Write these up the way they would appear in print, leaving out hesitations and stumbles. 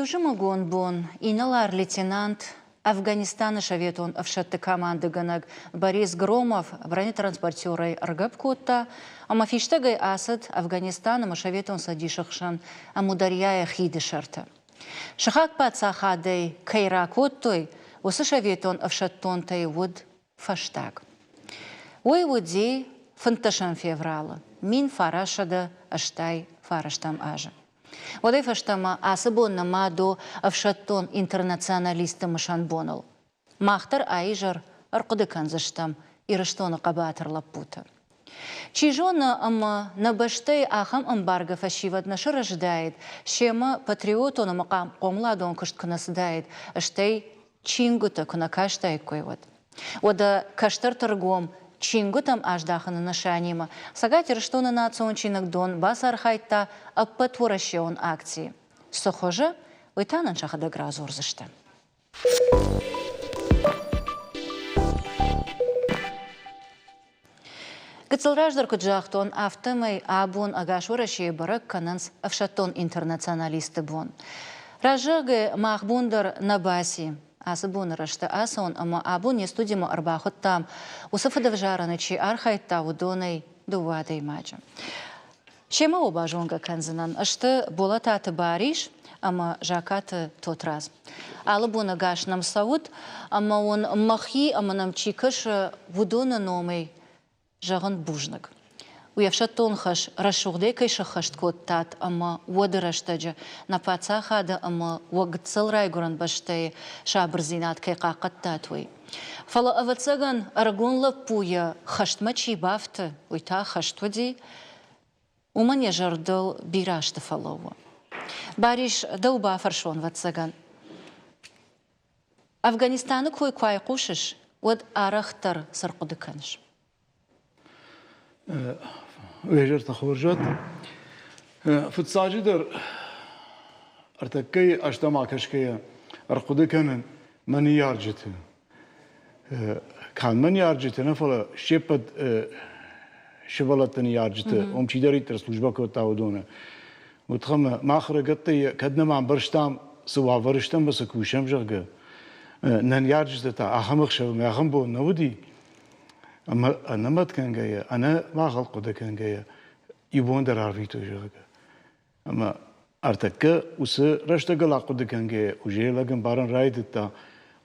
Евжимагон бон, иналар лейтенант Афганистана шаветон авшатты команды ганаг Борис Громов бронетранспортерой Аргабкотта, амафиштагай асад Афганистана машаветон садишахшан амударьяя хидишарта. Шахак пацахадей Кайракоттой, усы шаветон авшаттон тайвуд фаштаг. Ой вуди фанташан феврала, мин фарашада аштай фараштам ажа. Водай фаштама асыбон намаду авшаттон интернационалисты мышан бонул. Махтар айжар арқуды канзаштам ирыштоны қабатырлап буты. Чижона ама набаштай ахам амбарга фашивадна рождает, шема патриотона макам комладон кышт кынасдает, аштай чингута кынакаштай койват. Ода каштар торгом чингутам аждаханы нашанима. Сагатер что на национ дон басар хайта аппатворащеон акции. Сохоже, уйтанан шахада гразорзышта. Гыцылраждар куджахтон автомай абон агашуращие барак кананс авшатон интернационалисты бон. Ражыгы махбундар набаси. Асыбон рашта асон, ама абон не студимо арбахот там. Усафадав жаранычи архайта удонай дувадай маджа. Шема обажонга канзанан, ашты болататы бариш, ама жакаты тот раз. Алыбона гаш нам сауд, ама он махи, ама нам чикаш вудона номей жаган бужнак. Уявшатон хаш рашугдей кайша хашт коттат, ама уадыраштаджа на пацахада, ама уагцал райгуран баштай шабрзинат кай какаттатвой. Фала авацаган арагунла пуя хаштмачи бафты, уйта хаштвади, умане жардал бирашты фалова. Бариш дауба фаршон вацаган. Афганистану кой квай кушиш, уад арахтар саркудыканш. وهجرت خورجت في الساجدر ارتكي اجتمع كشكي ارقد كان من يارجته كان من يارجته نفلا شيبد شبلتني يارجته ام شيدري ترسلوجبا كوتاودونه وتخم ما خرجتي كدنا مع برشتام سوا برشتام بس كوشم جرجه نن يارجته اهم خشو ما اهم بو نودي أنا ما كان جاية أنا ما خلق ده كان جاية يبون در عرفيتو جاكا أما أرتكا وس رشتغل عقد كان جاية وجاي لكن بارن رايد تا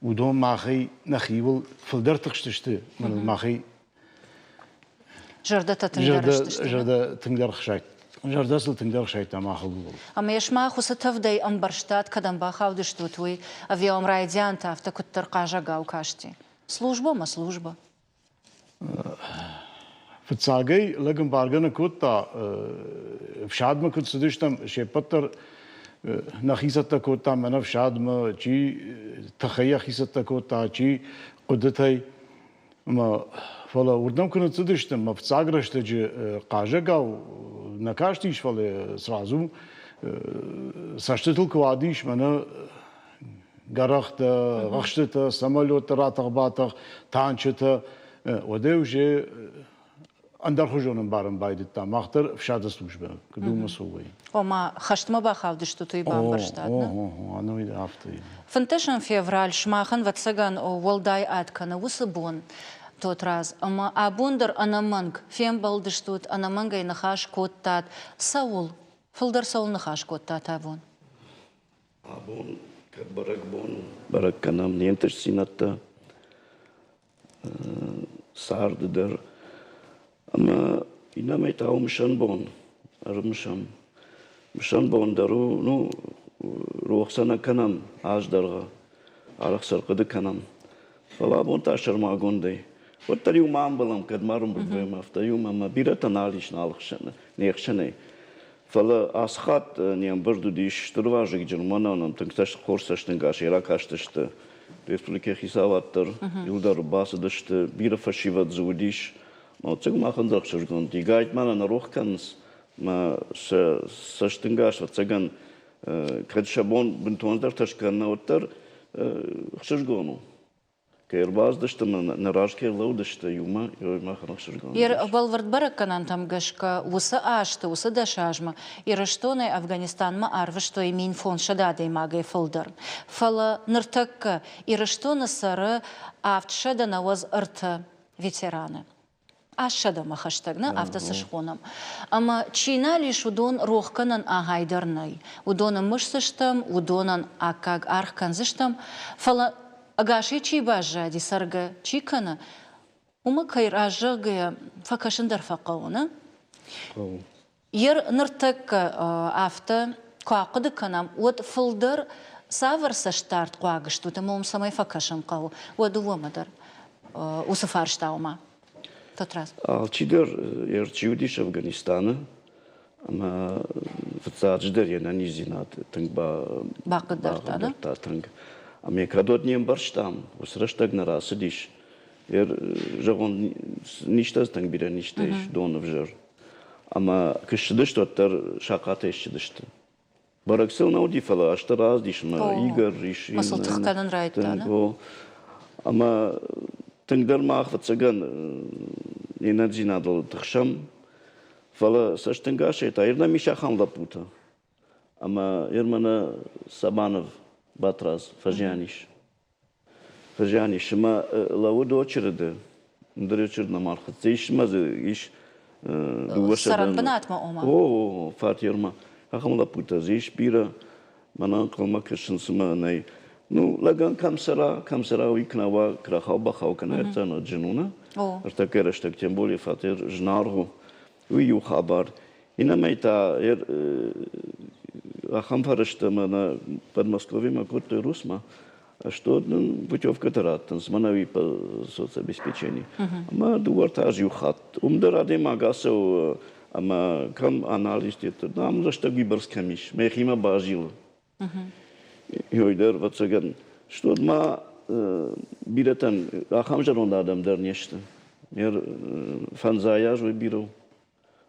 ودون ماخي نخيول فلدر تخشتشت من الماخي جردة تنجر خشايت جردة سل تنجر خشايت ما خلول أما يشما خصتها فدي أمبرشتات كدم باخاودشتوتوي أفيوم رايديان تافتا كتر قاجا قاو كاشتي служба ما служба في الساقي لكن بارجنا كوتا في شاد ما كنت سدشتم شيء بطر نخيسة كوتا من في شاد ما شيء تخيل خيسة كوتا شيء قدتي ما فلا وردم كنت سدشتم ما في الساق رشتج قاجة أو نكاشتيش فلا سرازو ساشتل كواديش منا جرخت غشت سمالوت راتغباتغ تانشت ودوجه اندر خجون بارن بايدتا ماختر في شاد سلوجبه كدوم مسوي وما خشت ما باخاودش توي بامبرشتاتنا انا ويد افتي فنتشن فيفرال شماخن واتسغان ولداي اتكنا وسبون توتراز اما ابوندر انا منغ فيم بالدشتوت انا منغاي نخاش كوتات ساول فلدر ساول نخاش كوتات ابون كبرك بون برك كنام نينتش سيناتا سارد در اما اینا میتاو مشان بون مشان بون درو نو روخسنا کنم آج درغا عرق سرقد کنم فلا بون تاشر ما گوندی و تریو مام بلم کد مارم بگویم افتریو ماما بیرت نالیش نالخشنه نیخشنه فلا اسخات نیم بردو دیش ترواجی جرمانا نم تنگتاش خورسش نگاش یراکاشتشت Республика Хисаваттар, Юлдар Басадышты, Бира Фашиват Зудиш, но цег махан драхшыргон. Дигайт мана на рухканс, ма саштынгаш, вот цеган кредшабон бентондар ташкан на оттар хшыргону. Кайрбаздышты, нараж кайрлаудышты, юма ханакшырган. Балвард баракканан тамгашка усы ашты, усы дашажма. Ирыштоны Афганистанма арвышто имин фон шадады магай фылдар. Фала ныртакка ирыштоны сары автшада наваз ырты ветераны. Ашада махаштагна автосышхонам. Ама чина лишь удон рохканан агайдарнай. Удонан мышсыштам, удонан акаг архканзыштам. Фала агаши чи бажа дисарга чикана. Ума кайражага факашындар фақауна. Ер ныртакка авто куақыды канам. Вот фылдар саварса штарт куағышту. Тамом самай факашын қау. Воду вомадар. Усы фарштаума. Алчидер ерчиудиш Афганистана, ама вцадждер я низинат тангба бақыдар танг. Аме кадот нем барштам, усраштаг на расидиш. Жагон ништаз танг бира ништеш донов жер. Ама кышдыш тоттар шаката ишдышты. Бараксел науди фала аштар аздиш на игр риш. Масыл тхканан райттана. Ама тангдар махват цаган энерджи надо тхшам фала саштангаш это ирна мишахан лапута ама ирмана Сабанов Батраз Фажяниш ма лауд очерде дречер на мархат зиш мазы иш саран банатма ома о фатирма ахам лапута зиш бира мана колма кышынсыма най Ну, лаган камсара уикнава крахау бахау канается на джинуна. Артакераштак тем более фатер жнаргу ую хабар. И на мейта ахамфарашта на Подмосковье макут русма. Что путевка таратан сманави по соцобеспечению. Ама дуартаж юхат. Умдараде магасо ама кам анализ это. Нам заштаг виборскамиш. Мехима бажил. Йойдер ватсаган что ма биратан ахамжарон адам дернеште ер фанзаяж вы биру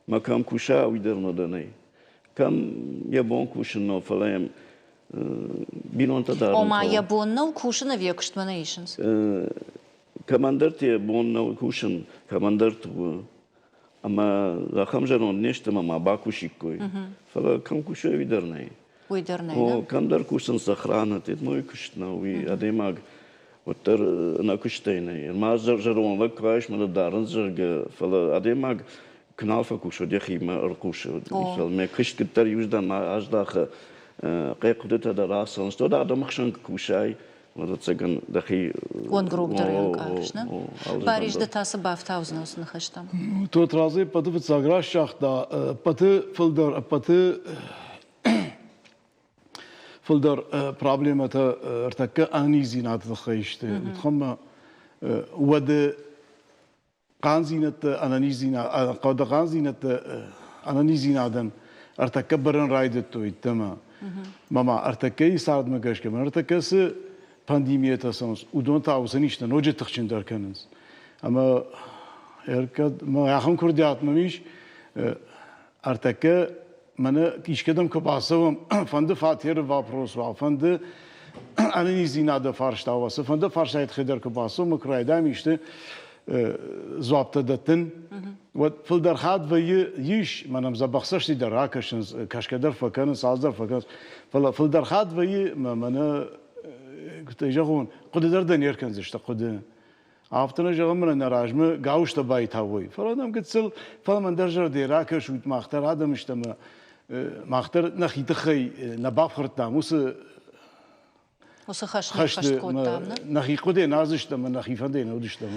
макам куша уйдерно даней кам я бон кушно фалаем бинон тадар ома я бонно кушна векштманейшнс командир те бонно кушн командир ту ама ахамжарон неште мама бакушикой фала кам куша уйдерней О, камдар кушан сохрана, это мой кушна, уи, адемаг, вот тер на куштейне. Маз жарон лак кваш, мада даран жарга, фала адемаг кналфа кушу, дехима аркушу. Фал ме кушкитар южда ма аждаха, кайкудета да расан, что да адамахшан кушай, вот цаган дахи. Он груб дарян кашна. Париж да таса бафтаузна уснахаштам. Тот разы паты вцаграш шахта, паты филдер, паты فلدر проблема ارتكا انيزينات الخيشت متخم ود قانزينت انانيزينا قد قانزينت انانيزينادن ارتكا برن رايدتو يتما ماما ارتكا صارت ماكاش كمان ارتكاس بانديميا تاسونس ودون تاوسنيشت نوجه تخشن دركنز اما اركد ما يخم كرديات مميش ارتكا من کیشکدم که باسم فند فاتیر واپروس و فند انیزی ناده فارشتا واسه فند فارشایت خدر که باسم مکرای دامیشته زوابت دتن و فلدر خاد و یش منم زبخشتی در راکشنز کشکدر فکرن سازدر فکرن فلدر خاد و من گفت جهون قد دردن یرکنزشت قد آفتنا جهان من نراجمه گاوشت باید هوی فرادم کتسل فلمن درجر دیراکش ویت ماختر آدم اشتم ماختر نخیت خی نباف خرد ناموس خشت کودام نخی خودی نازشتم نخی فندی نودشتم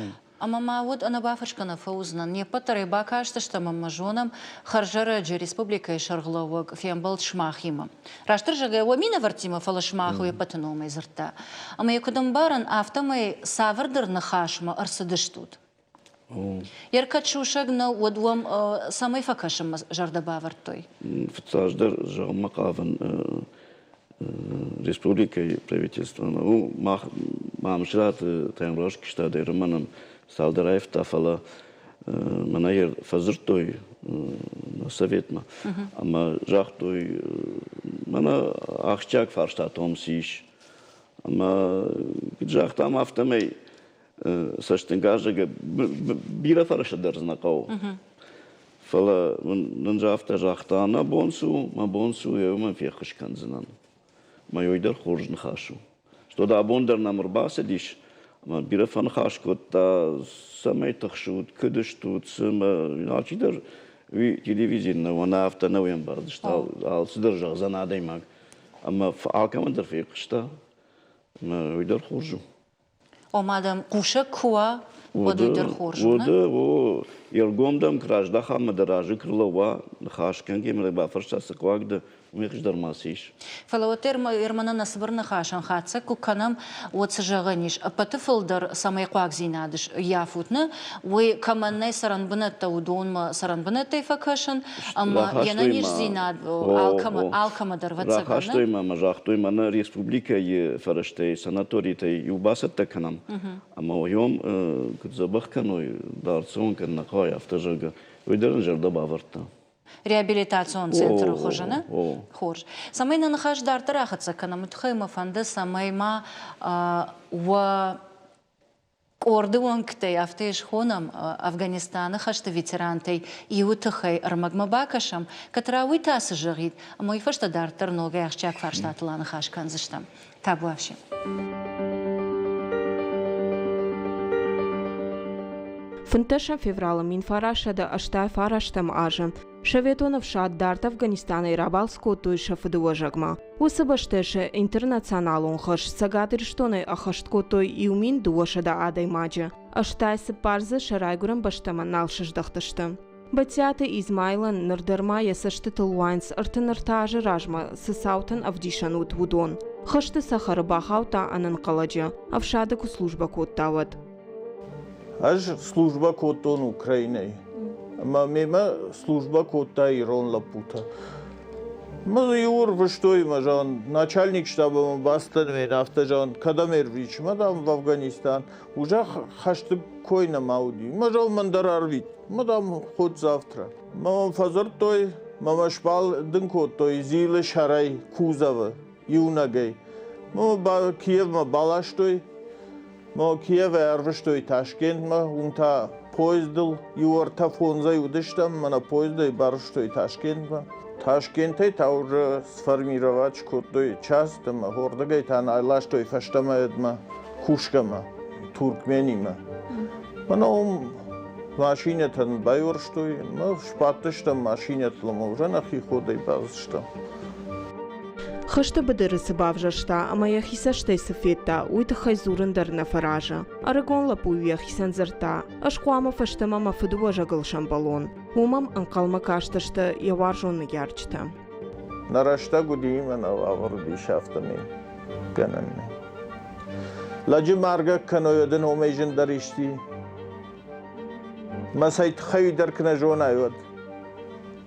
Ама мавуд анабафашкана фаузна не патары бакашта что мамажоном харжара джи республика и шаргловок фембал шмахима. Раштыр жага уамина вартима фала шмаху и патанома изрта. Ама якудам баран автомай савардыр нахашма арсадыштут. Яркачушаг на удвам самой факашем жардабавартой. Вцаждар жамакаван республика и правительство. Мамшрат таймрошки штады романом Салдараев тафала манайер фазыртой на советма. Ама жахтой мана ахчак фарштатом сиш. Ама жахтам автомей Саштенгажа бира фарша дерзнакау. Фала нанжафта жахтана бонсу, ма бонсу я фехш канзанан. Майойдер хоржн хашу. Что да бондер намер баседиш, ма бира фан хаш котта самай тахшут, кыдыштут, сама налчидер ви телевизийна вона афта навем баз, что ал сдержа занадаймак. Ама алкамандер фехшта, ма ойдер хоржу. О мадам куша куа водойдер хоржу. Вода, во Иргомдам кражда хамадаражи крылова хашкан гемле бафарша саквагда умехждар масиш. Фалауатер ирмана насбырны хашан хатса куканам вот сажаганиш. А патыфылдар самай куак зинадыш яфутны. Вы каманнай саранбынатта удонма саранбынаттай факашан. Ама янаниш зинад алкамадар ватсагана. Рахаштойма, мажахтойма на республика е фараштай санаторитай юбасатта канам. Ама ойом кудзабахканой дарцон канна кой автожага. Ойдерн жерда баварта. Реабилитацион центр хожана. Хорж. Самайна нахаш дартар ахатса канам утхайма фанда самайма ва орды вонктай автеш хонам Афганистана хашта ветерантай и утхай армагма бакашам, катрауи тасы жагит, а мой фашта дартар нога ахчак фарштатла нахаш канзыштам. Табу авши. Фынтышам февралым инфарашада аштай фараштам ажым. Шаветонов шад дарт Афганистана и рабалско тойша фыдуажагма. Усыбаштышы интернационалун хыш сагадырштоны ахаштко той иумин дуашада адаймаджа. Аштайсы парзы шарайгурам баштама налшыждахтышты. Батяты Измайлан нырдырма ясашты тылуайнс ыртыныртажы ражма сысаутын авдишанут вудон. Хышты сахары бахаута анын қаладжа. Авшадыку служба коттават. Аж служба коттон Украиной. Мема служба котта Ирон Лапута. Мы юр выштoi мажан начальник штаба Бастан автожан кадамер вич мадам в Афганистан уже хашты койна мауди мажал мандарарвит мадам ход завтра мама фазар той мама шпал дынкот той зилы шарай кузова юнагай мама Киев ма балаштой ма Киев эрвыштой Ташкент ма унта поездил юарта фонзай удыштам мана поезда и барыштой Ташкент ма Ташкенте та уже сформировать кодой часть ма гордагай та найлаштой фаштама эдма хушкама туркменима мана машинетан байорштой ма шпаттыштам машинетлама уже нахи ходай базыштам Хышты быдырысы бавжашта, ама яхисаштай сафетта, уйты хайзурындар на фаража. Арагон лапу яхисан зарта, ашкуама фаштама мафыдуа жагылшам балон. Умам анкалма кашташта яваржонны ярчта. Нарашта гудима на аварди шафтами кананне. Ладжи марга канояден омежен даришти. Масайт хайдар кнажон айвад.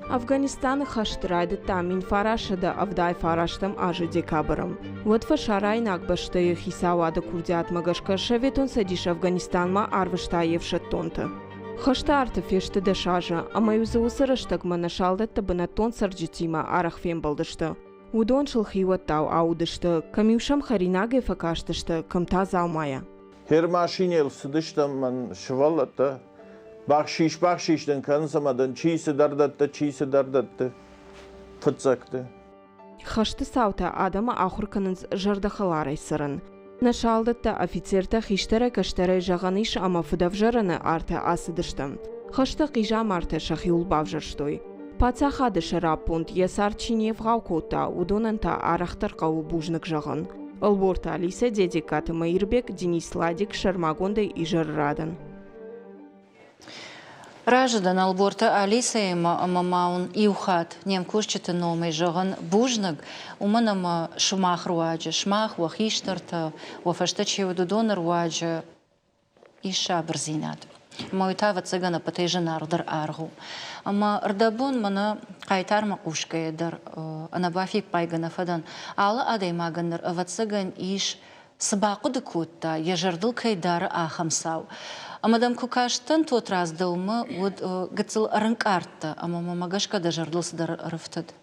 Афганистан хаштырайды тамин фарашада авдай фараштам ажы декабрым. Вот фашарай нагбашта яхисауада курдиат магашка шаветон садиш Афганистанма арвышта евшаттонта. Хашта артефешті дашажа, а мою заусырыштагма нашалдатта бынатон сарджитима арахфен балдышты. Удон шылхиваттау аудышты, камюшам харинаге факаштышты, камта заумая. Her машинел сыдыштам ман швалата. Бахшиштен кансамадан чисы дардатты фыцакты. Хашты саута адама ахурканынз жардахаларай сырын. Нашалдатта офицерта хиштара каштарай жағаныш ама фыдавжараны арта асыдыштым. Хашты қижам арта шахиул бавжарштой. Паца хадышы раппунт ясар чинев ғаукота удонанта арахтар қау бужнық жағын. Алборта Алиса дедикаты Маирбек, Денис Ладик, Шармагондай и Жаррадан. Ражыдан алборта Алиса мамаун иухат немкушчеты номай жағын бужныг уманама шумах руаджы, шмах вахиштарта, вафаштачевы дудонар руаджы иша бірзинат. Мойтава цыгана патайжы нардар аргу. Ама ырдабун мана қайтарма қушкайдар анабафик пайгана фадан. Алы адаймагандар авацыган иш сыбақуды кутта, ежардыл кайдары ахамсау. Амадам кукаштан тот раздылмы, вот гыцыл рынк артта, ама мамагашка да жардылсыдар рыфтад.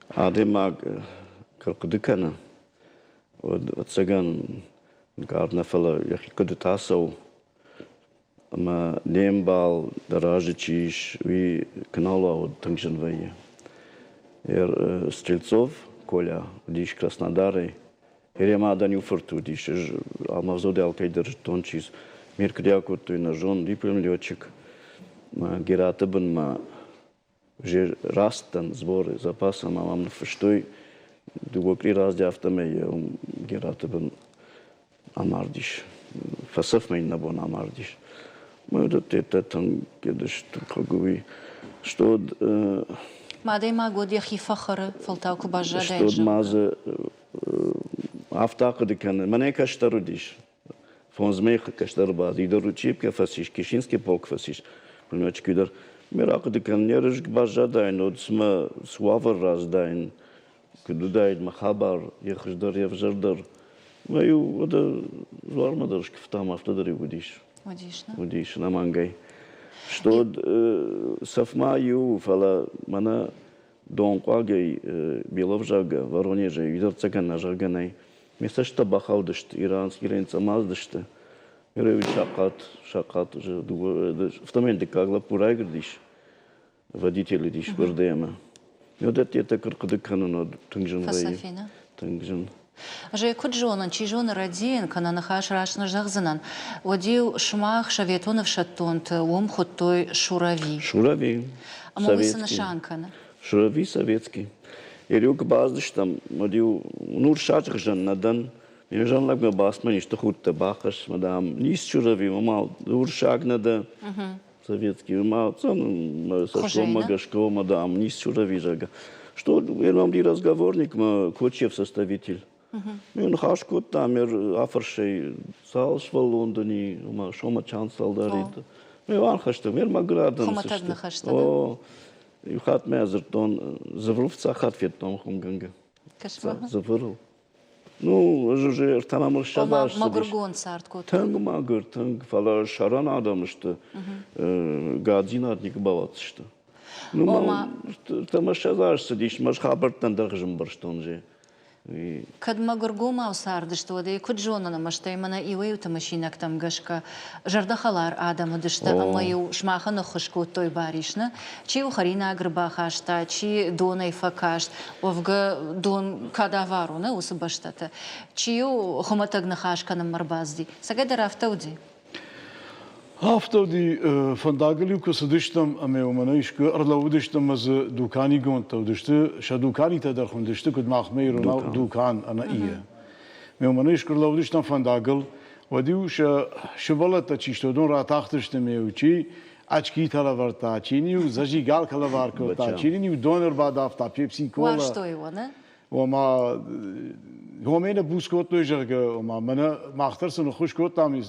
Адаймаг кыркыдыкана. Вот цыган Гарна фала яхи кадетасау. Ама нембал даражичиш ви канала от Тангжанвае. Стрельцов, Коля, диш Краснодары. Ерема даню форту, диш алмазоде алкайдер тончиз. Меркряку той на жон, липрем летчик. Герата бен ма же растан сборы запаса, мамам на фаштой. Дуго кри разде автоме, герата бен амардиш. Фасов мейн набон амардиш. Мы вот это там кедеш тухагуи, что مادەی ما گۆ دێخی فەخڕە فڵتاوکو باشە что мазы автака деканы. Мне каштару диш. Фон змейх каштар баз. Идор учебка фасиш, кишинский полк фасиш. Понимаете, кидар. Мирака декан нерыш бажа дайн, от сма суавар раз дайн. Куду дайн махабар, ехаждар, евжардар. Мою это зуармадарш кифтам автодари будиш. Удиш на мангай. Что совмаю фала мана донкагай Беловжага, Воронежа, Видорцаган на Жарганай. Место что бахаудышт, иранский ренца маздышты. Мирович шакат уже в том моменте когда пурайгрдиш водители диш гордема. И вот это крокодикану на Тангжан вей. Тангжан. Же куджонан, чижон радин, кана нахаш рашна жахзанан. Одил шмах шаветонов шатонт, ом хотой шурави. Шурави. А мовисана шанкана. Шурави советский. И люк баздыш там, одил нур шачхжан надан. Я жан лагна басмани, что хутта бахаш, мадам. Нис шурави, мамал, нур шаг нада. Советский, мамал, цан, сошлома гашко, мадам, нис шурави жага. Что, я вам ли разговорник, Кочев составитель. Мен хашкот там афаршей салш в Лондоне, шома чан салдарит. Мен ванхашта, мен маградан. Хоматагна хашта. О, юхат мезертон, заврuf цахат феттом хумганга. Кашма. Завру. Ну, уже тамам шабаш. Магургон сарткот. Танг магур, танг фала шаран адам что гадзинатник бават что. Ну, там шазаш сидишь, маш хабартан даржим барштон же. Kad magurguma usardıştı o da kudjona maştay mana iwe utamashinak tam gashka jardakhalar adamı dıştı ama yu şmahana khuşku toy barishna chi u kharina agrba khashta chi donay fakasht ovga don kadavaru na usbashtata chi yu khumatagna khashkana marbazdi sagada raftawdi Hafta fandagaliu ko sadishtam ame umanayishku arlaudishtam az dukani gontavdishtu shadukani ta darkhundishtu kud mahmeir na dukan ana iya me umanayishku arlaudishtam fandagal wadiu shvalata chishtodon ratahtishtam meuchi achki talavarta chiniu zajigal kalavarko ta chiniu doner badafta pepsi cola wa что его на وما همین بوسکوت نجارگه وما من ماخترسن خوش کوتام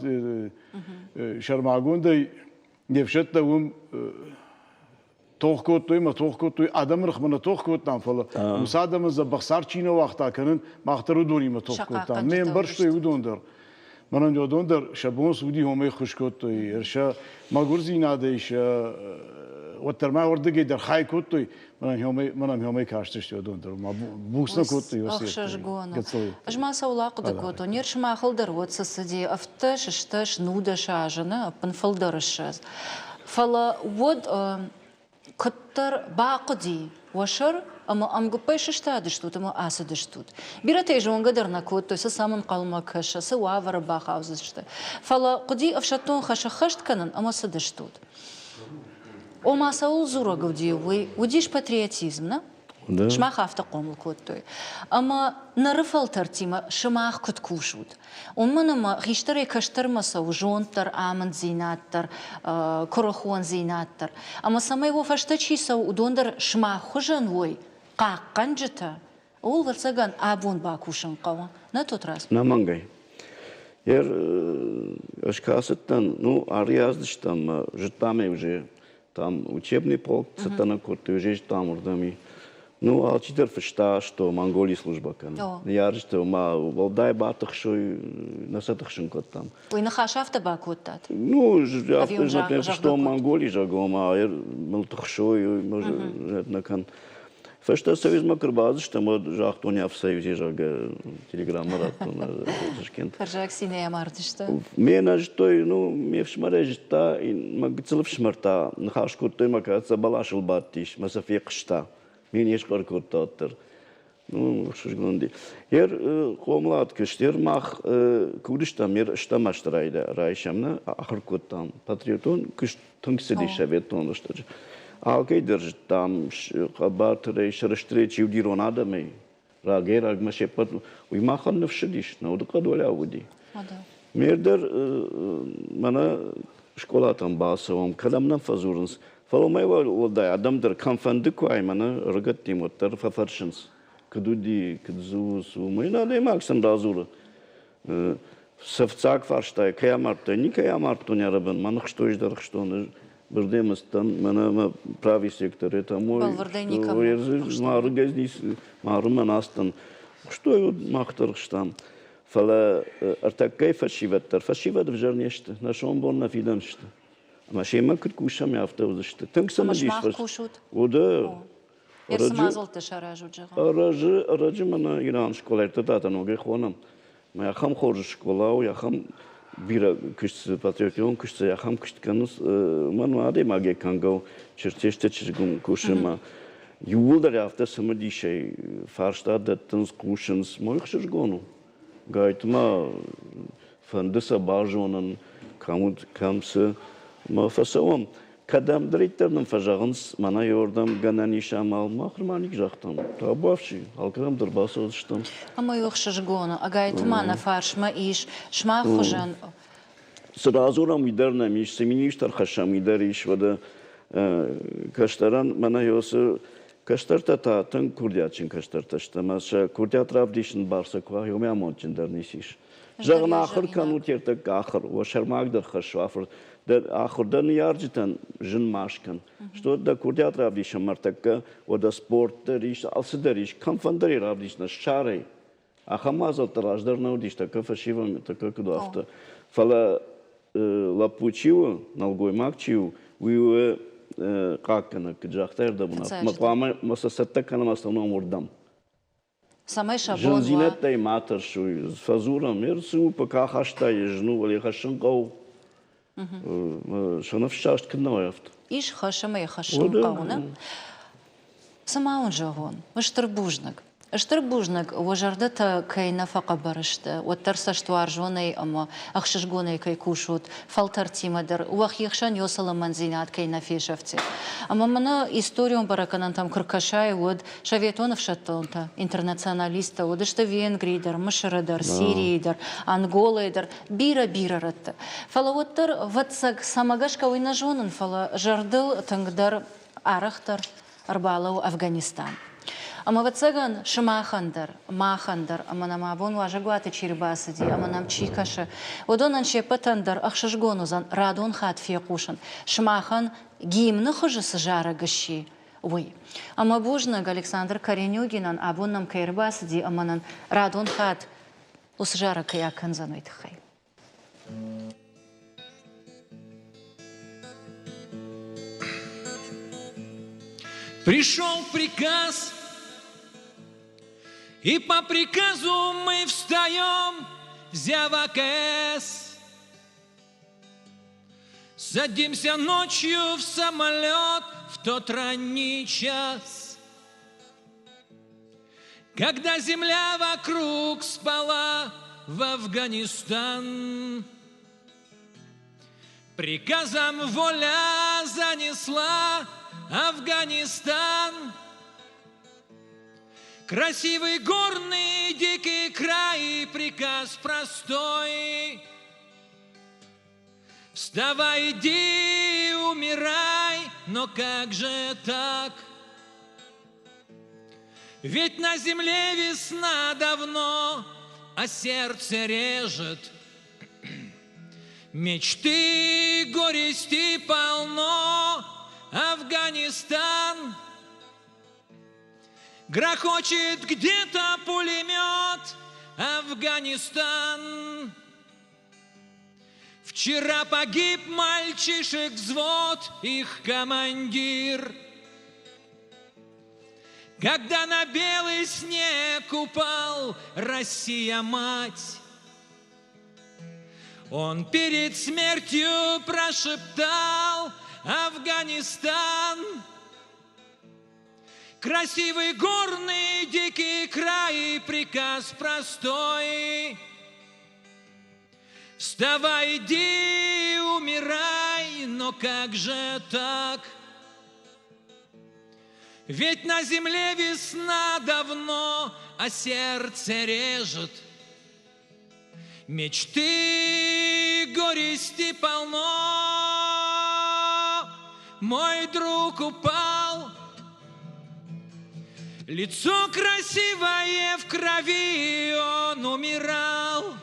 شرماگون دی نفشت دوم توخ کوتوی ما توخ کوتوی آدم رخمن توخ کوتام فلا مساعدم از بخسار چینه وقتا کنن ماخترو دونی ما توخ کوتام من برشتوی ودوندر من جودوندر شبون سودی همی خوش کوتوی ارشا ما گرزی نادیش وترما وردگی در خای کوتوی من همی کاشتش یادوندر ما بوسنا کوتوی واسه أجمع سولاق دكوتو نيرش ما خلدر واتسدي أفتش اشتش نودا شاجنا بنفلدرش فلا ود كتر باقدي وشر أما أم قبيش اشتادشتوت أما أسدشتوت بيرتيجون قدرنا كوتو سامن قلما كش سوافر باخاوزشت فلا قدي أفشتون خشت كنن أما سدشتوت وما سأقول زورا قدي وديش باترياتيزم نا شماخ أفتقوم الكوتوي أما نرفل ترتيما شماخ كتكوشود ومنما خيشتري كشتر مساو جونتر آمن زيناتر كرخون زيناتر أما سماي وفشتشي سو ودوندر شماخ خجن وي قاقن جتا أول ورساقان آبون باكوشن قوان نتوت راس نمانغاي أشكاستان ну арияздыштам житаме уже там учебный полк цатана курты уже там урдами. Ну, а читер фешта, что Монголии служба кан. Я что ма волдай батах шой насатах шинкот там. Ой, на хашафта бакутат. Ну, я что Монголии жагома, малтах шой, может на кан. Фашта союз макрбазы, что мы жахтоня в союзе жага телеграмма раттона Ташкент. Харжак синея мартышты. Мен ажтой, ну, мне в шмарежта, магцелов шмарта, нахашку той макаца балашил баттиш, масафекшта. Мен ешкар куртаттыр. Ну, что ж гланди. Ер комлад кыштер мах кудыштам ер штамаштырайда райшамна ахыр коттам. Патриотон кыш тыңсыды шаветон что. Алкей держит там хабатрей шрыштречи удиронада мей. Рагер агмашепат уймахан навшидиш, на удакадоля уди. Мердер мана школа там басовом, кадамнан фазурнс. Фаломайва удай адамдер камфандыкуай мана ргаттим оттар фафаршинс. Кадуди, кадзус, умайна да максан разура. Савцак фарштай, каямарта, ни каямарту не рабен, манах что иждар, что он бирдемастан, мана правый сектор, это мой. Маргазнис, маруманастан. Что его махтар штам? Фала артакай фашиваттар, фашиват в жарнеште, нашом бон на фиданште. Машема куткушам яфтавзаште. Тынксана диш. Ода. Ерсмазылты шаражу жыға. Арajı mana İran şkolarında da atan oge xonam. Ma yaxam xorj şkola, yaxam bira kışsı patriotion kışsı yaxam kıştkanız man vade mage kango çirçeşte çirgum kuşma. Yulda hafta samadi şey farsta dattans kushens moy xırgonu. Gaytma fandisa barjonan kamsı ma fasavam. Kadam direktörün fajağınız mana yordam gananişam almaqırmanik jaqtam. Tabavşi, halkramdır basılıştım. Ama yok şıжгону, агайтмана фаршма иш, шма хужан. Сразу нам идарнам иш, семинистар хашам идар иш вада каштаран mana yosu каштарта татын курдячин каштарташта. Маша курдятрав дишин барса ква йомямон чиндарнисиш. Жағын ақыр канут ертек ақыр, вашармагдар хашвафыр. Ахырдан яржитан жын машкан. Что да курдят равдиша мартакка, ода спортта риш, алсыда риш, камфандари равдишна шарей. Ахамазал тараждар наудиш, така фашивам, така кудавта. Фала лапучиу, налгой макчиу, уйуэ каккана, кджахтар да буна. Маквама масасатта канам основном урдам. Самай шабон. Жынзинеттай матар шуй, фазурам, ерсу пока хашта ежну, вали хашын гау. Шанов шашт кнаевт. Иш хашама и хашам кауна. Самаун жагон. Ыштырбужнак. Ыштырбужнак вожардата кайна фака барышты. Оттарса штуаржоной ама ахшышгоной кай кушут. Фалтартимадыр. Уах яхшан йосала манзинат кайна фешавти. Ама мана историю бараканан там кыркашай вот шаветонов шаттонта. Интернационалиста. Вот что Венгрийдер, Машарадар, Сирийдер, Анголайдер. Бира ратта. Фала оттар ватсак самагашка уйнажонын фала жардыл тангдар арахтар арбалау Афганистан. Ама ватсаган шамахандар, махандар, ама нам абон важагуаты чирбасади, ама нам чикаша. Одонан шепатандар, ахшашгонузан, радон хат фекушан. Шмахан гимны хожи сажара гащи. Ой. Ама бужнаг Александр Каренюгинан, абон нам кайрбасади, ама нам радон хат усажара каякан зануйтхай. Пришел приказ, и по приказу мы встаем в Зявакес. Садимся ночью в самолет в тот ранний час, когда земля вокруг спала в Афганистан. Приказом воля занесла Афганистан. Красивый горный дикий край, приказ простой. Вставай, иди, умирай, но как же так? Ведь на земле весна давно, а сердце режет. Мечты, горести полно, Афганистан. Грохочет где-то пулемет, Афганистан. Вчера погиб мальчишек взвод, их командир. когда на белый снег упал Россия-мать. Он перед смертью прошептал: Афганистан, красивый горный дикий край, приказ простой: вставай, иди, умирай, но как же так? Ведь на земле весна давно, а сердце режет. Мечты, горести полно. Мой друг упал, лицо красивое в крови, он умирал.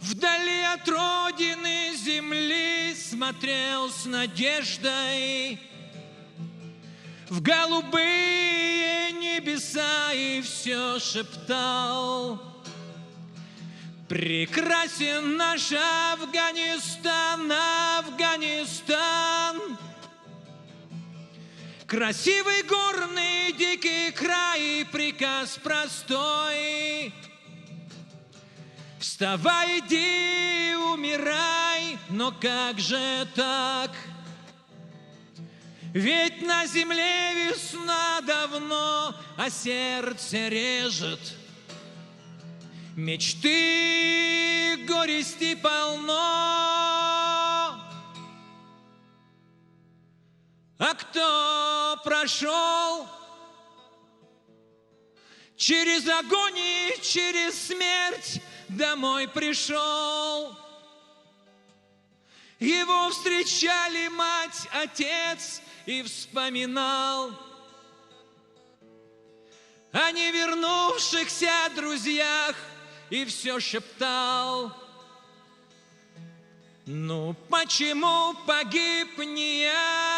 Вдали от родины земли смотрел с надеждой в голубые небеса и все шептал: прекрасен наш Афганистан, Афганистан, красивый горный дикий край, приказ простой: вставай, иди, умирай, но как же так? Ведь на земле весна давно, а сердце режет. Мечты, горести полно. А кто прошел через огонь и через смерть, домой пришел? Его встречали мать, отец и вспоминал о невернувшихся друзьях и все шептал: ну почему погиб не я?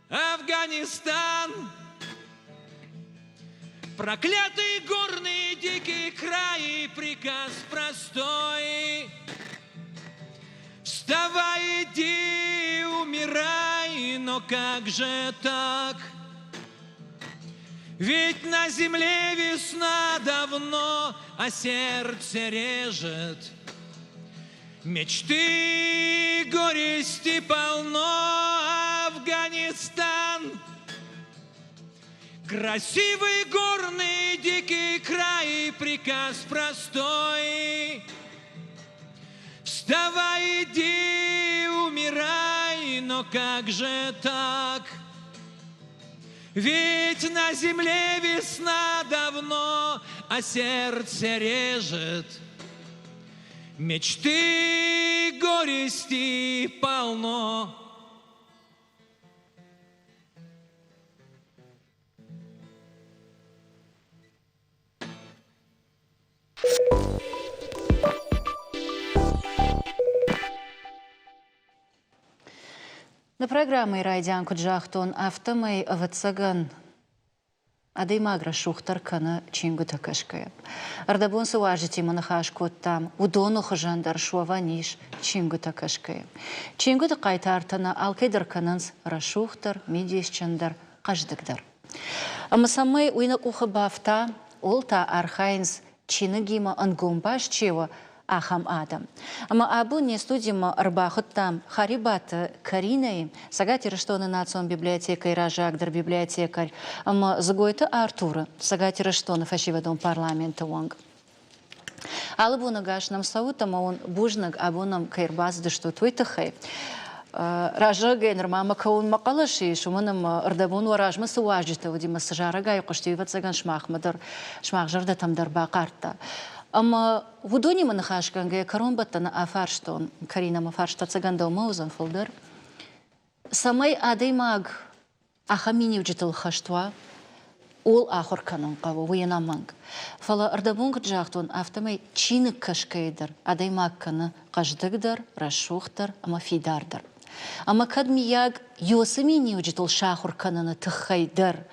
Афганистан, проклятый горный дикий край, приказ простой: вставай, иди, умирай, но как же так? Ведь на земле весна давно, а сердце режет. Мечты, горести полно. Афганистан, красивый горный дикий край, приказ простой: вставай, иди, умирай, но как же так? Ведь на земле весна давно, а сердце режет. Мечты, горести полно. На программы Райдян Куджахтон автомой аватсаган Адаймагра шухтар кана чингу такашкая. Ардабон суважити манахашку там удону хажандар шуаваниш чингу такашкая. Чингу такайтартана алкайдар кананс рашухтар мидиесчандар каждыгдар. Амасамай уйна кухабафта олта архайнс чинагима ангумбаш чева Ахам Адам. Ама абу не студима арбахоттам харибата Кариной, сагати раштоны национ библиотека и ражагдер библиотекарь, ама загойта Артура, сагати раштоны фашивадом парламента вонг. Алабу нагаш нам саутама он бужнаг абунам кайрбаз да что твой тахай. Ражагай нормама каун макалаши, шуманам ардабун варажма суажита, вадима сажарагай, коштиват саган шмахмадар, шмахжарда там дарба карта. Ама вудони манахашканге каромбата на афарштон, Карина мафаршта цагандал маузан фолдер. Самай адаймаг ахамини вджитал хаштва, ол ахор канон каву, вуянаманг. Фала ардабунг джахтон автомай чиник кашкайдар, адаймаг кана каждыгдар, рашухтар, ама фидардар. Ама кадмияг йосамини вджитал шахор канана тхайдар,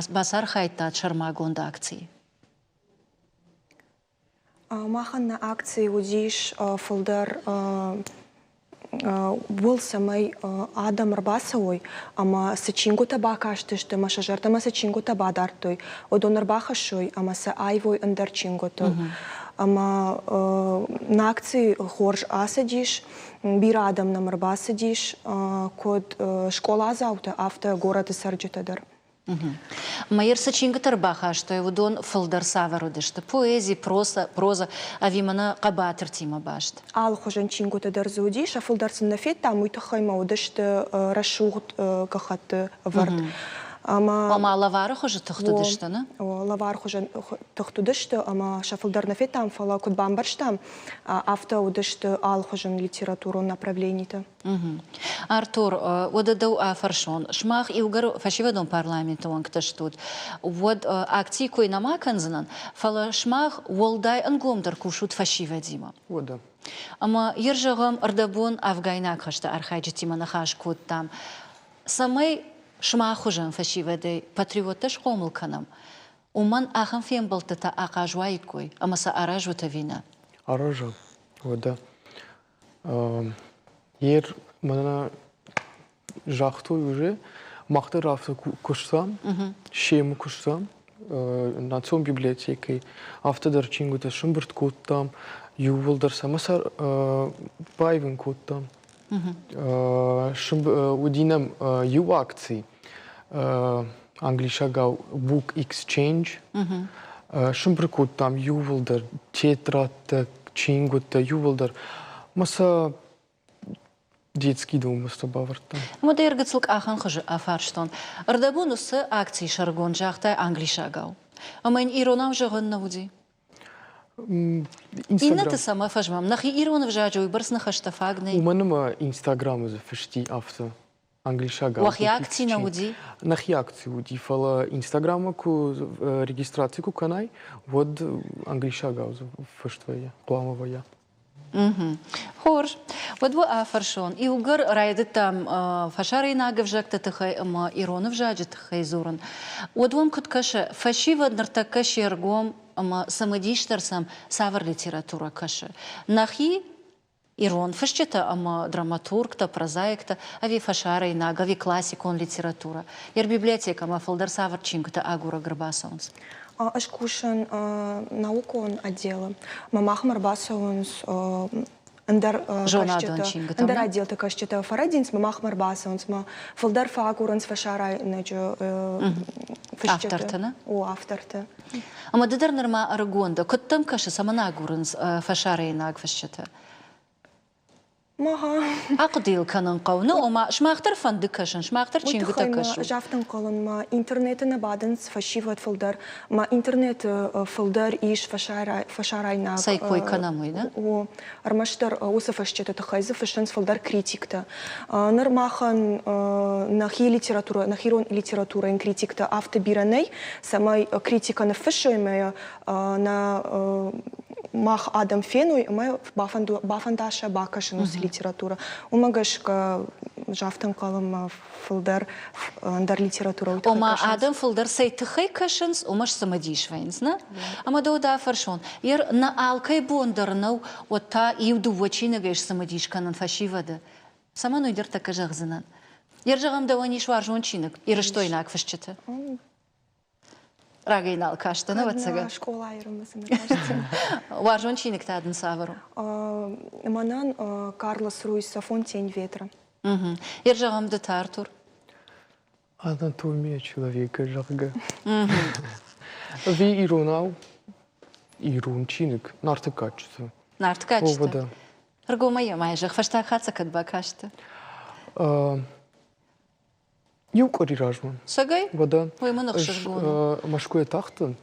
басар хайта шармагонда акции. Махан на акции удиш фолдер был самый Адам Рбасовой, ама сачингу таба кашты, что маша жертама сачингу таба дартой, одон рбахашой, ама са айвой андарчингото. Ама на акции хорж асадиш, бирадам нам рбасадиш, код школа заута, авто город Сарджитадар. Майер сачингатар баха, что его дон фолдер саверудишта, поэзии, проза, а вимана кабатер тима башт. Ал хожан чингутадар зудиш, а фолдер снафет там уйтахайма удишта рашугт кахат вард. Ама лавара хожа тахтудишта, на? Лавар хожа тахтудишта, ама шафолдер нафет там фала код бамбарштам, авто удишта ал хожан литературу направлений-то. Артур, вот это афаршон. Шмах и угар фашивадон парламенту он кташтут. Вот акции кой намаканзанан, фала шмах волдай ангомдар кушут фашивадима. Вот да. Ама ержагам ардабун афгайнак хашта архайджитима нахаш кот там. Самай шмах ужан фашивадай патриоташ хомылканам. Уман ахам фем балтата акажвайкой, ама са аражвата вина. Аража, вот да. Ер мана жахтой уже махтар авто кушсам, шему кушсам, на цом библиотекой, автодар чингута шумберт кот там, юволдар самасар пайвен кот там. Удинам ю акции англишагау book exchange, шумбер кот там юволдар тетрат чингута юволдар маса детский дом с тобавартом. Вот я говорю, ахан хожу афарштон. Ардабуну с акции шаргон жахтай англишагау. А мы иронам жагон науди. Инна ты сама фажмам. Нахи иронов жаджу и барс нахаштафагней. У меня Инстаграм за фешти авто англишагау. Вахи акции науди. Нахи акции уди. Фала Инстаграма ку регистрации ку канай. Вот англишагау за фештвая, плановая. Хорш, вот вы афаршон. И угар райдет там фашары нагов жакта тахай, ама иронов жаджет тахай зуран. Вот вам куткаша фашива нартакаши аргом, ама самодиштарсам савар литература каша. Нахи ирон фашчета, ама драматург-то, прозаик-то, ави фашары нага, ави классикон литература. Ер библиотека, ама фалдар савар чингта агура грабасаунс. Ашкушан наукон отдела. Мамах Марбасаунс Андар Андар отдел такая счета Фарадинс, Мамах Марбасаунс, ма Фалдар Факуранс Фашарай неджо авторта, о авторта. Ама дедар норма аргонда, кот там каша саманагуранс Фашарай наг фашчета. Маха. Акдил канан қауны, ома шмақтар фанды кашын, шмақтар чингута кашу. Жафтан қалын, ма интернеті набадынс фашиват фылдар, ма интернет фылдар иш фашарай наг. Сайкой канамой, да? О, армаштар уса фашчета тахайзы фашанс фылдар критикта. Нормахан нахи литература, нахирон литература ин критикта автобираней, самай критика на фашоймея на мах Адам Фенуй, мы бафандаша бакашинус литература. Умагашка жафтан калам филдер дар литература. Ома Адам филдер сейтхай кашинс, умаш самадиш вайнс, на? Ама доуда фаршон. Ер на алкай бондарнау, вот та иуду вачина геш самадиш канан фашивада. Сама нойдер така жахзанан. Ер жагам давани шваржон чиник. Ира что инак фашчета? Рагайнал кашта, на вот сега. Школа айрымасы, мне кажется. Варжон чиник тадын савару. Манан Карлос Руйса «Фонтень ветра». Ер жагам да Артур. Анатомия человека жарга. Ви иронал, ирон чиник, нарты качество. Нарты качество. Да. Рго моя майжах, фашта хаца кадба кашта. Юкори ражман. Сагай? Вода. Ой, манах шашгон. Машкуя тахтан.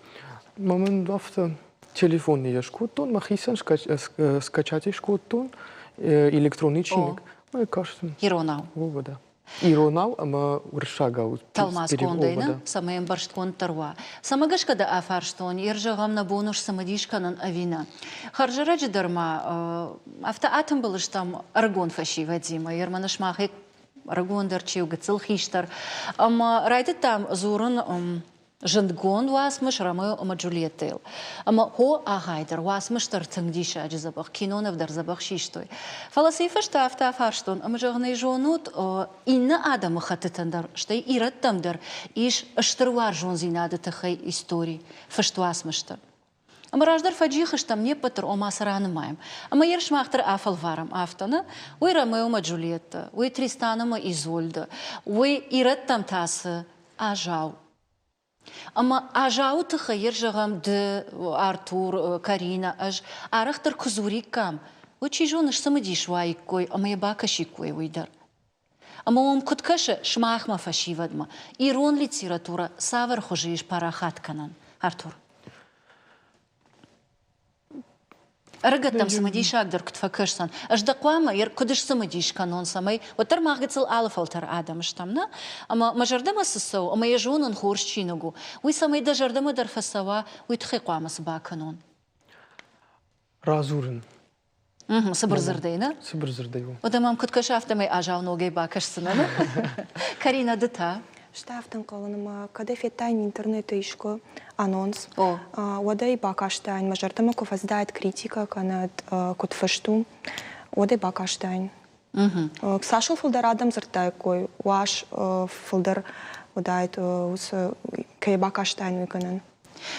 Маман авто телефон не яшкутон, махисан скачать яшкутон, электронный чиник. Мой кажется. Иронал. Вода. Иронал, ама уршагау. Талмаз кондайна, самаем баршт контарва. Самагашка да афарштон, ержагам на бонуш самадишканан авина. Харжараджи дарма, авто атом был там аргон фаши вадима, ерманаш махик Рагондар, чиуга, цилхиштар. Райдет там зурун Жындгон уасмыш Ромео ама Джульеттел. Ама хо агайдер уасмыш тартыңдиша ажызабақ, кинонавдар забақ шиштой. Фаласифа штафта фарштон, ама жағынай жонут инна адамы хатытандар, штай ираттамдар, иш ыштыруар жон зинады тахай истории, фаштуасмышты. Ама раждар фаджихыштам не патыр омасыраны маем. Ама ершмақтыр афал варам афтаны, ой Ромео ама Джульетта, ой Тристана ама Изольда, ой ираттам тасы ажау. Ама ажау тыхы ержағам ды Артур, Карина, аж арықтыр күзуриккам. Ой чижоныш самыдиш вайккой, ама ебакашиккой уйдар. Ама ом күткашы шмахма фашивадма. Ирон литература савар хожиш парахатканан. Артур. Рыгаттам самыдиш агдыр күтфакышсан. Аж дақуама, ер күдіш самыдиш канон самай. Оттар мағгыцыл алыфалтар адамыштамна. Ама мажардама сысау, ама ежонын хорш чинагу. Уй самайда жардама дарфасава, уй тхай қуамасы ба канон. Разурын. Сыбырзырдайна? Сыбырзырдайу. Одамам күткашы автамай ажау ногай бакашсына. Карина дыта. Штафтын қалыныма, када феттайн интернеты ишко анонс. О. Одай бакаштайн, мажартама кофаздает критика, канат кот фашту. Одай бакаштайн. Сашыл фылдар адам зыртай кой, уаш фылдар одайт кай бакаштайн уйканан.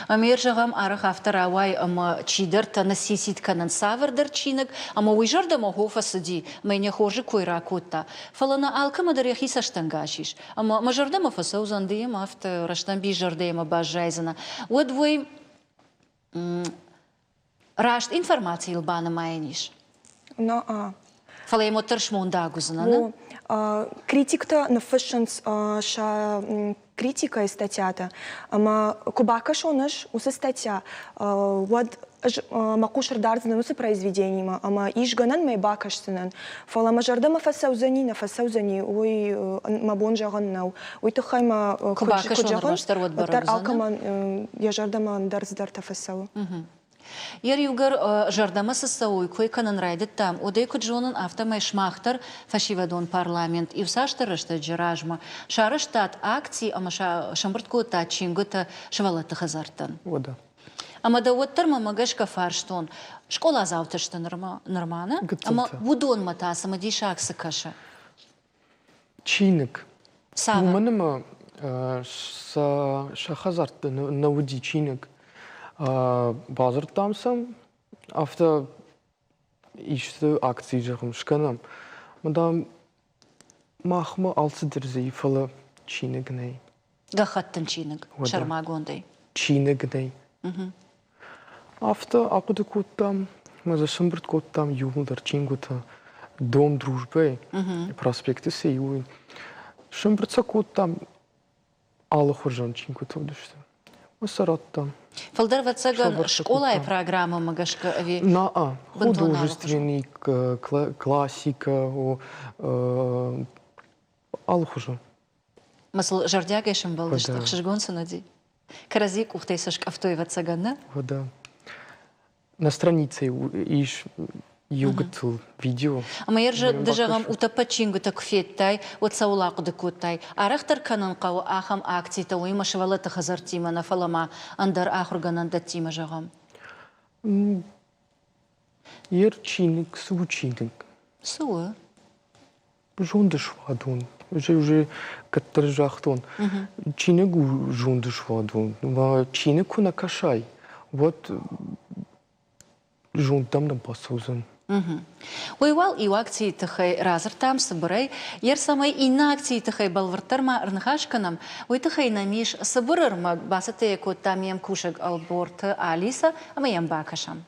Амер жағам арық автор ауай ама чидыр таны сесит канан савырдыр чинык, ама уйжардама хофасыди, мэне хожи койра котта. Фалана алкамадар яхи саштангашиш. Ама мажардама фасаузандыем авто раштан бижардыема бажайзана. Одвой рашт информации илбана майниш. Фалаемо тыршмонда гузана. Критикта на фэшнс ша критика и статья-то. Ама кубака шонаш усы статья. Вот макушар дарзна усы произведения. Ама ишганан май бакашсынан. Фала мажардама фасаузани. Ой мабон жаганнау. Ой тахайма кубака шонар маштар вот барагузана. Алкаман яжардама дарздарта фасау. Ер югар жардама сысауй, кой канан райдет там. Одай куджонын автомай шмахтар фашивадон парламент. И всаштарышта джиражма. Шарыштат акции, ама шамбырткота чингута шавалаты хазартан. Вода. Ама да оттар мамагашка фарштон. Школа завташта нормана. Ама будон матаса, ама дишак сыкаша. Чиник. Сава. Уманыма шахазарты навуди чиник. Базар тамсам, авто ишті акции жағым шканам. Мадам махма алсы дірзей фалы чинигней. Гахаттын чиниг, шармагондай. Чинигней. Авто ақуды коттам, маза шымбырт коттам, югылдар чингута, дом дружбы, проспекты сейуй. Шымбыртса коттам, алы хоржан чингута удышты. Сараттам. Фалдар ватсаган школа и программа магашка ави. Художественный, классика, алхужу. Масл жардяга ешем балдыштах шишгонса нади. Каразик ухтайсашк автой ватсаганна? Да. На странице иш югатыл видео. Ама ержа дажагам утапачингу так феттай, от саулаку декуттай. Арахтар канан кау ахам акцията уима шавалата хазартима на фалама андар ахурганан датима жагам. Ер чиник, сучиник. Суа? Жондыш вадун. Уже каттар жахтон. Чиник жондыш вадун. Чинику на кашай. Вот жондам на басузан. Уйвал и акции тахай разыр там сабырай, ер самай инна акции тахай балвартарма рнахашканам, уй тахай намиш сабырырма басате ко тамием кушак алборт Алиса, амаем бакашам.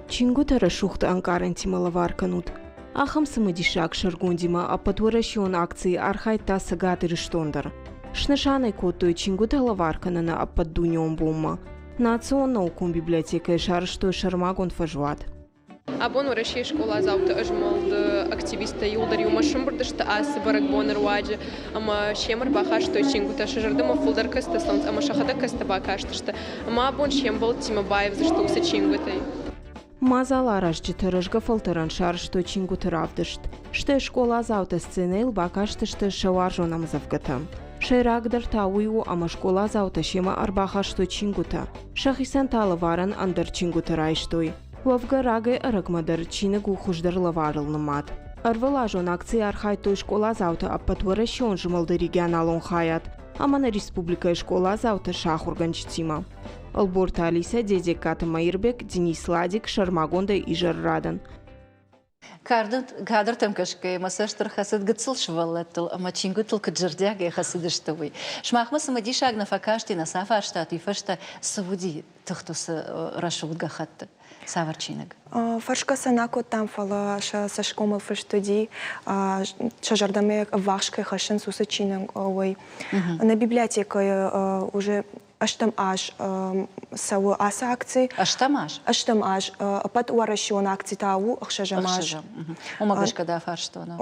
Чингутара шухта анкаренти малаварканут. Ахам самадишак шаргундима, а патурашион акции архайта сагаты рештондар. Шнашанай котой чингута лаварканана, а поддуньом бумма. Национал кум библиотека шарштой шармагон фажват. Абон Россия школа завтра ажмалд активиста юлдар юмашым бирдышты асы барак бонер ваджи, ама шемер бахаштой чингута шажардыма фулдар кастасанс, ама шахада каста бакаштышты, ама абон шембал тима баев за что уса чингутай. Мазала рождита рожга фалтаран шарштой чингута равдышт, что школа завтра сценейл бакаштышты шаваржонам завгатам. Шейрагдар тауиу ама школа заута шема арбахаштой чингута. Шахисан талаваран андер чингута райштой. Вавгараге арагмадар чинагу хуждар лаварыл намат. Арвалажон акции архайтой школа заута аппатварашон жымалды регионалон хаят. Амана республика школа заута шахурганчтима. Алборта Алиса, Дедек Ката Майырбек, Денис Ладик, Шармагонда и Жаррадан. Кадр тем кашкой масаштар хасад гцл швалатл, ама чингутл каджардяга хасадыштовый. Шмахма самади шагна факашти на сафа штат и фашта савуди тахтус рашут гахатта. Саварчинаг. Фаршка санако там фала са шкомал фаштуди, шажардаме вахшка хашен сусачинаг ой. На библиотеке уже Аштам аж сау аса акции. Аштам аж? Аштам аж. Пат уаращион акции тау, ахшажамаж. Омагашка да фарштона.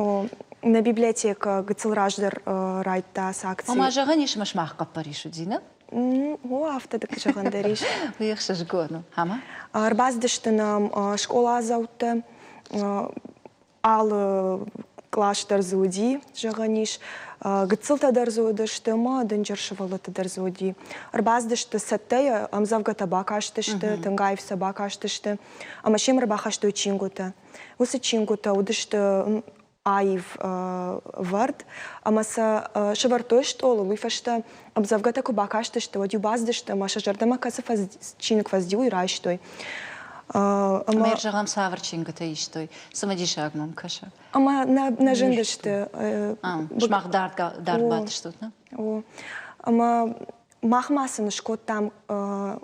На библиотека гцелраждер райт тас акции. Омажага ниш машмах капаришу дина? О, автодак жагандариш. Уехшаш гону. Хама? Арбаздыштынам школа азауты. Ал клаштар зуди жаганиш. Гцилтадар зудыштыма, дынжыршывалытадар зуди. Арбаздышты саттая, амзавга табакаштышты, тынгаев собакаштышты. Амашем рабахашты чингута. Усы чингута удышты айв вард. Амаса шавартойшт олу, луйфашты амзавга такубакаштышты, одю баздышты, маша жардама касы чинг ваздю и райштой. Мэр жагам саварчингата иштой. Самадишаг мам каша. Ама на жендышты. Шмах дарт батыштут, на? Ама махмасын шкот там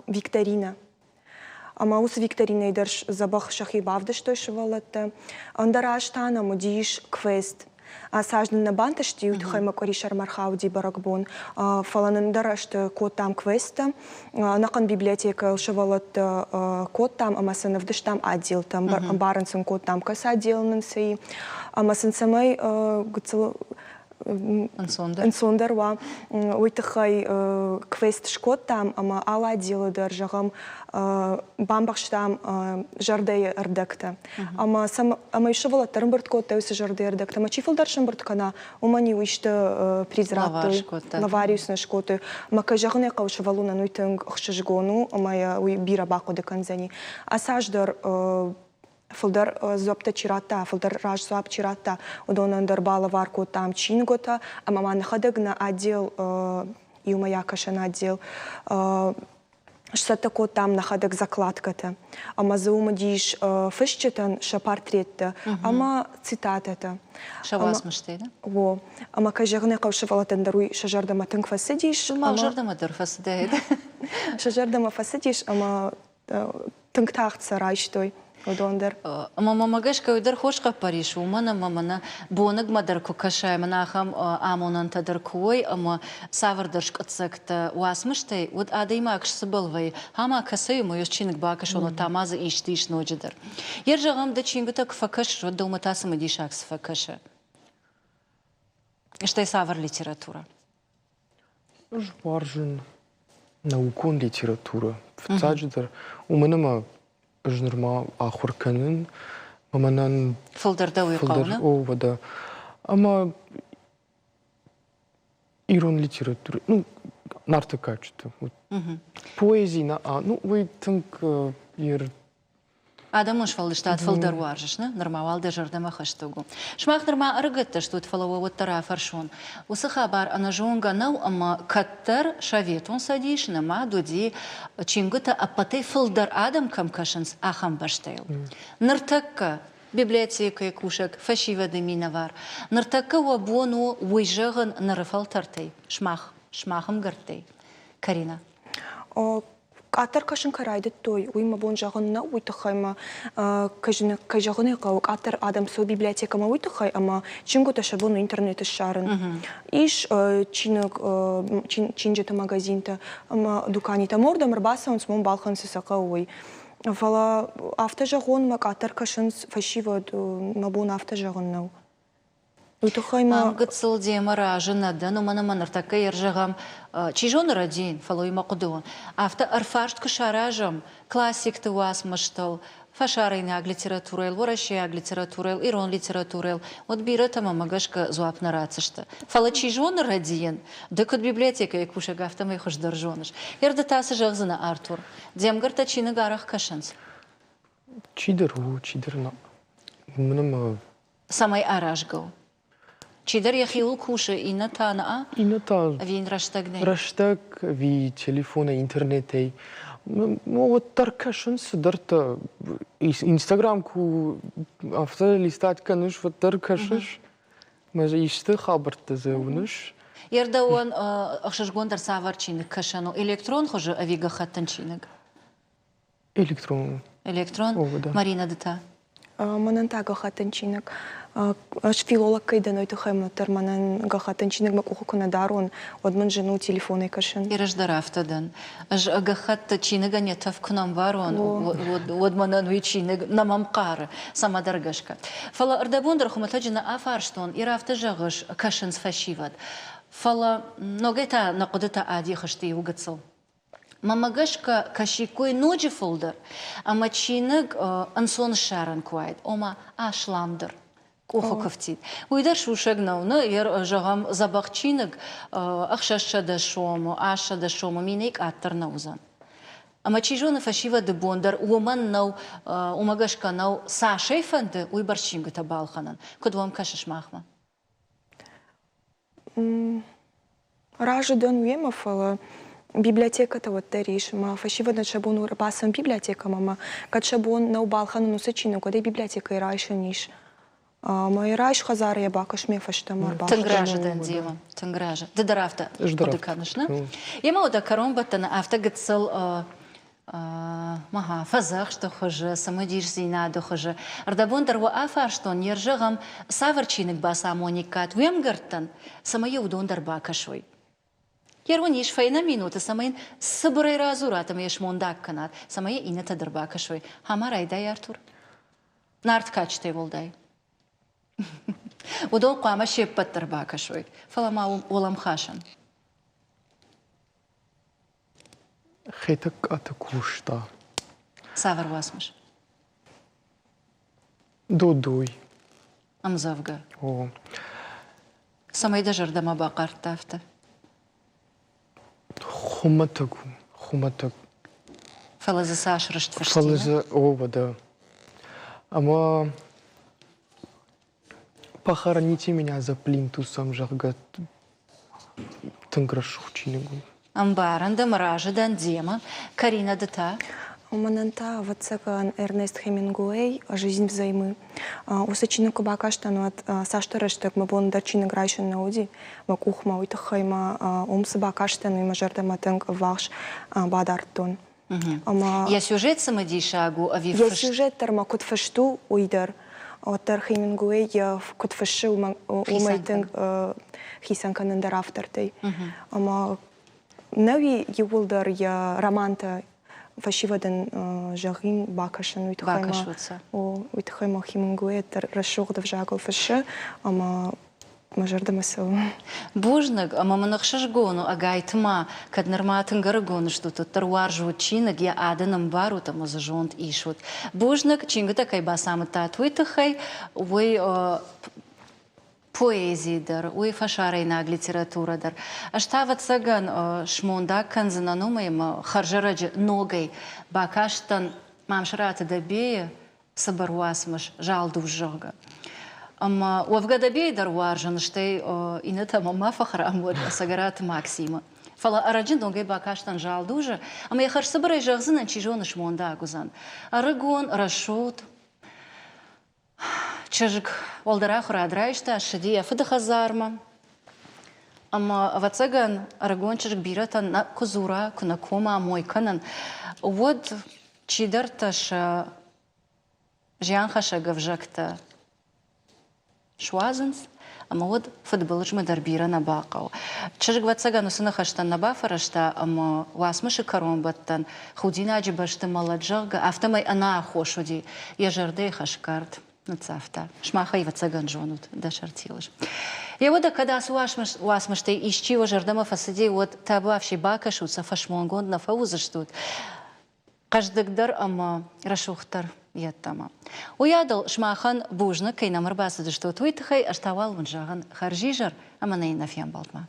викторина. Ама ус викторина идерш забах шахи бавдыштой швалатта. Андараштан аму диш квест. Саждан на банташти утхайма коришар мархауди баракбон. Фаланандарашты код там квеста. Накан библиотека шавалат код там, амасан вдыш там отдел там барансын код там кас отделнансы. Амасан самай Ансондарва. Уйтахай квест шкод там, ама ала отделы даржагам бамбахштам жардей ардекта. Ама ишавала тармбарт код таусы жардей ардекта. Ама чифалдар шамбарткана умани уишты призракты, лавариусна шкоты. Ама кажагне каушавалуна нуйтынг хшажгону, ама я бира бако деканзани. Асаждар Фулдар зопта чирата, фулдар раж зоп чирата, удонандар бала варку там чингота, а мама находег на отдел, и у моя каша на отдел, что такое там находег закладка-то, ама заума диш фишчетан ша портрет-то, ама цитата-то. Шавас мыштейда? Во, ама кажагне каушавала тендаруй шажардама тынг фасидиш. Мажардама дар фасидейда. Шажардама фасидиш, ама тынг тахтса райштой. Мама магашка удар хошка Париж, умана мамана бонаг мадарку кашай манахам амонан тадаркой, ама савардашк отсекта уасмыштай, вот адаймакш сабалвай, хама касай мой чиник бакашоно тамаза иштиш ноджидар. Ержагам да чингутак факаш, вот дома тасама дишак с факаша. Что савар литература? Важен наукон литература. В цаджидар уманама жнырма ахурканын, маманан фулдарда уйқауна? О, вода. Ама ирон литература, ну, нарты качество. Поэзия, ну, вы тынк ер... Адамыш фалдыштат фалдар уаржыш, не? Нормал да жардама хаштугу. Шмах норма аргытта, что фалова вот тара фаршон. Усы хабар анажонга нау, ама каттар шаветон садиш, нама дуди чингыта апатей фалдар адам камкашанс ахам баштайл. Нартакка библиотека и кушак фашива деминавар. Нартакка уабону уйжаган нарафал тартей. Шмахам гартей. Карина. Атар кашын карайды той, уйма бон жағынна уйтахайма кажағыны қауық атар адам сол библиотекама уйтахай, ама чингута шабону интернеті шарын. Иш чинжеті магазинта, ама дуканита морда мырбаса он смон балхансы сақа уй. Фала автожағын мак атар кашын фашива мабон автожағыннау. Мам гыцыл демара жынады, но мана манартака ержагам чижон родин, фалой макудуан. Авто арфашт кашаражам, классик ты вас маштал, фашарайнаг литературел, ворашияг литературел, ирон литературел. Вот бирата мамагашка зуап нарацышты. Фалачи жоны радиен, декот библиотека якуша гафтамай хош държоныш. Ерда тасы жағзына Артур. Демгарта чины гарах кашанс. Чидерна. Мнем Самай аражгау. Чидер яхиул куша ина тана ината вин раштагней. раштаг ви телефона интернетей. Вот таркашен сдарта Инстаграм ку авто листать кануш вот таркашеш. Маже иште хабарта зеунуш. Ерда он ахшашгондар саварчинг кашану электрон хоже авига хаттанчинг. Электрон. Электрон. Марина дата. Манан тага хатанчинок. Аж филолог кайда ной тухаймнутер манан гахатанчинок макуху кунадарун одман жену телефоны кашен. Ираждарафтадан. Аж гахаттачинга нетав к нам варон. Одманан вичинг намамкар сама дорогашка. Фала ардабундар хуматаджина афарштон ирафтажагаш кашен сфашиват. Фала ногета накудета ади хашти угацал. Мамагашка кашикой ночи фолдер, а мачиныг ансон шаран куайд, ома ашламдыр. Ухо кафтит. Уйдар шушагнау, но ер жагам забахчиныг ахшаша да шому, аша да шому, минейк аттар наузан. А мачижона фашива де бондар, уоман нау, умагашка нау сашей фанды, уйбарчингы табалханан. Кудвам кашаш махма? Ражу дон уемов, библиотека-то вот тариш, ма фашива на шабон урабасам библиотека, мама, кат шабон на убалхану нусачину, куда библиотека и райша ниш. Ма и райш хазар я бакаш ме фаштам урбаш. Тангража дан дива, тангража. Дедарафта, подыканышна. Яма ода каромбата на автогацал мага фазах что хоже, самодиш зина до хоже. Ардабондар ва афарштон ержагам саварчиник баса моникат вемгартан, самая удондар бакашой. Ервониш файна минута самайн сыбырай разуратам еш мондак канат, самая инета дырбакашой. Хамарай дай Артур. Нарт качтай волдай. Удол қама шеппат дырбакашой. Фалама олам хашан. Хетак атакушта. Савар васмаш. Додуй. Амзавга. О. Самай дажардама бақар тафта. Хуматак. Фалаза сашрышт фаштина. Фалаза ова, да. Ама похороните меня за плинтусом, жаргат танграшухчинегу. Амбаранда мража дан дема, Карина дата. Мананта ватсакан Эрнест Хемингуэй «Жизнь взаймы». Усачины кубакаштану от саштараштак мы бон дачины грайшен науди, макухма уйтахайма собакаштану и мажарда матанг вахш бадартон. Я сюжет самодишагу, а ви Я сюжет тарма кот фашту уйдар. Отар Хемингуэй кот фашу умайтанг хисанканандар автортай. Ама нави ювулдар я романта фашивадан жагин бакашан уйтхайма Хемингуэй расшогдав жагал фаша, ама мажардамасал. Бужнаг, ама манахшашгону, агайтма, кад норматын гарагону, что тут тарваржу чинаг, я аданам бару там зажонт ишут. Бужнаг, чингата кайба самы татуйтахай, уй поэзии дар, уй фашарайнаг литература дар. Аштават саган шмондак канзананумаем харжараджи ногай, бакаштан мамшрата дабея, сабарвасмаш жалду вжога. Ама уавгадабей дар варжан, штей ината мама фахрам вот сагарат Максима. Фала араджин ногай бакаштан жалдужа, ама я хар сабарай жагзынан чижона шмонда гузан. Арагон, рашот, чажик волдарах радрайшта, шадия фадахазарма. Ама вацаган арагон чажик биратан на кузура, кунакома, мой канан. Вот чидарташ жянхаша гавжакта шуазенс, ама вот футболыш мы дарбира на бакау. Чажик вацаган усынахаштан на бафарашта, ама васмыши каромбаттан, худина аджибашты маладжага, автомай ана хошуди, ежардей хашкарт. Нацафта. Шмаха и вацаган жонут, да шартилыш. Я вот когда суашмаштай ищи жардама фасади, вот табавший бакашутся фашмонгон на фауза штут. Каждый дар ама рашухтар. еттама. Уядыл шмахан бужны кейнамыр басы дышты туйтықай аштавал мұнжағын харжижар аманайын афиян балтма.